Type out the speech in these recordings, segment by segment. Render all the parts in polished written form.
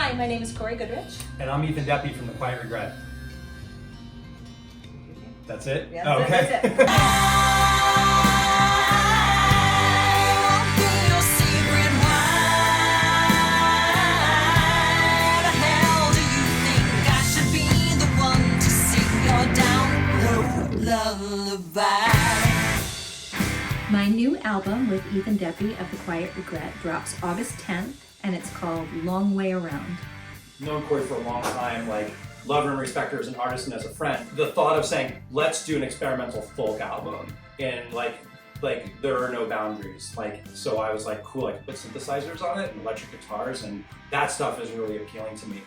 Hi, my name is Cory Goodrich. And I'm Ethan Deppe from The Quiet Regret. That's it? Yeah, oh, okay. that's it. My new album with Ethan Deppe of The Quiet Regret drops August 10th, and it's called Long Way Around. Known Cory for a long time, love and respect her as an artist and as a friend. The thought of saying, let's do an experimental folk album, and there are no boundaries. So I was like, cool, I could put synthesizers on it and electric guitars, and that stuff is really appealing to me.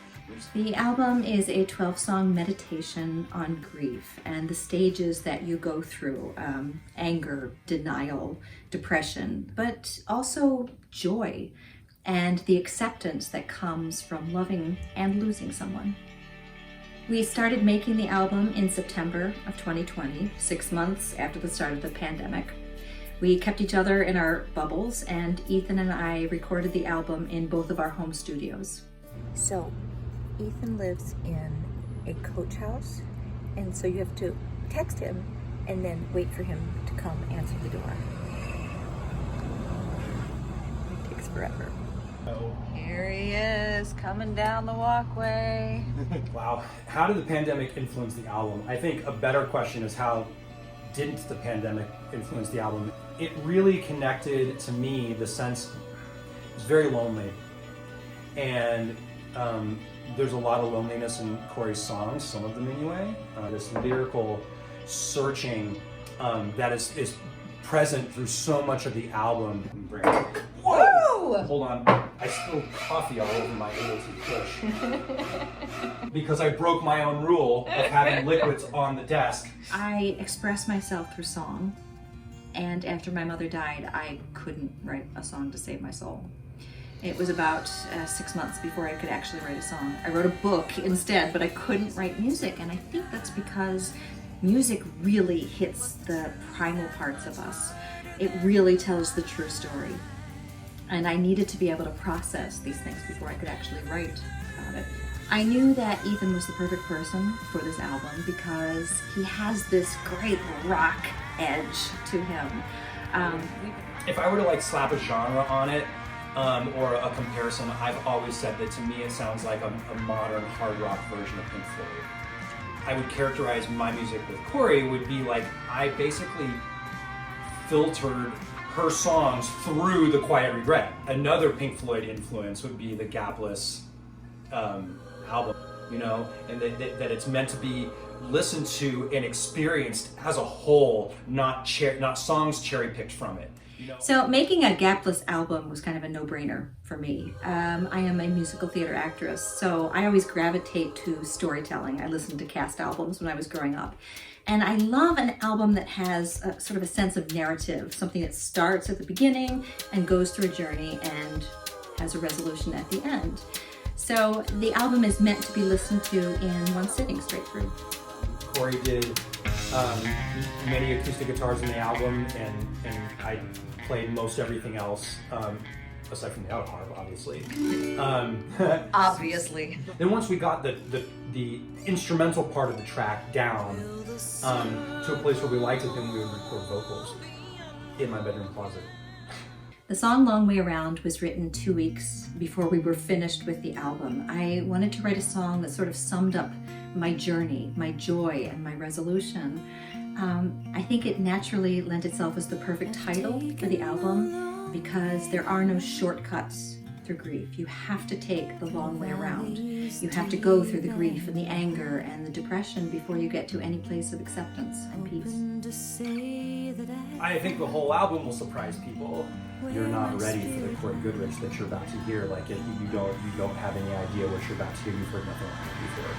The album is a 12-song meditation on grief and the stages that you go through, anger, denial, depression, but also joy and the acceptance that comes from loving and losing someone. We started making the album in September of 2020, 6 months after the start of the pandemic. We kept each other in our bubbles, and Ethan and I recorded the album in both of our home studios. So, Ethan lives in a coach house, and so you have to text him and then wait for him to come answer the door. It takes forever. Oh. Here he is, coming down the walkway. Wow. How did the pandemic influence the album? I think a better question is how didn't the pandemic influence the album? It really connected to me the sense it was very lonely, and there's a lot of loneliness in Cory's songs, some of them anyway. This lyrical searching that is present through so much of the album. Whoa! Hold on, I spilled coffee all over my AOT push. Because I broke my own rule of having liquids on the desk. I express myself through song, and after my mother died, I couldn't write a song to save my soul. It was about 6 months before I could actually write a song. I wrote a book instead, but I couldn't write music, and I think that's because music really hits the primal parts of us. It really tells the true story. And I needed to be able to process these things before I could actually write about it. I knew that Ethan was the perfect person for this album because he has this great rock edge to him. If I were to slap a genre on it, or a comparison, I've always said that to me it sounds like a modern hard rock version of Pink Floyd. I would characterize my music with Cory would be I basically filtered her songs through The Quiet Regret. Another Pink Floyd influence would be the Gapless album, and that it's meant to be listened to and experienced as a whole, not songs cherry-picked from it. So making a gapless album was kind of a no-brainer for me. I am a musical theater actress, so I always gravitate to storytelling. I listened to cast albums when I was growing up. And I love an album that has sort of a sense of narrative, something that starts at the beginning and goes through a journey and has a resolution at the end. So the album is meant to be listened to in one sitting straight through. Cory did many acoustic guitars in the album, and I played most everything else, aside from the auto harp, obviously. Obviously. Then once we got the instrumental part of the track down to a place where we liked it, then we would record vocals in my bedroom closet. The song Long Way Around was written 2 weeks before we were finished with the album. I wanted to write a song that sort of summed up my journey, my joy, and my resolution. I think it naturally lent itself as the perfect title for the album because there are no shortcuts through grief. You have to take the long way around. You have to go through the grief and the anger and the depression before you get to any place of acceptance and peace. I think the whole album will surprise people. You're not ready for the Cory Goodrich that you're about to hear. You don't have any idea what you're about to hear. You've heard nothing like it before.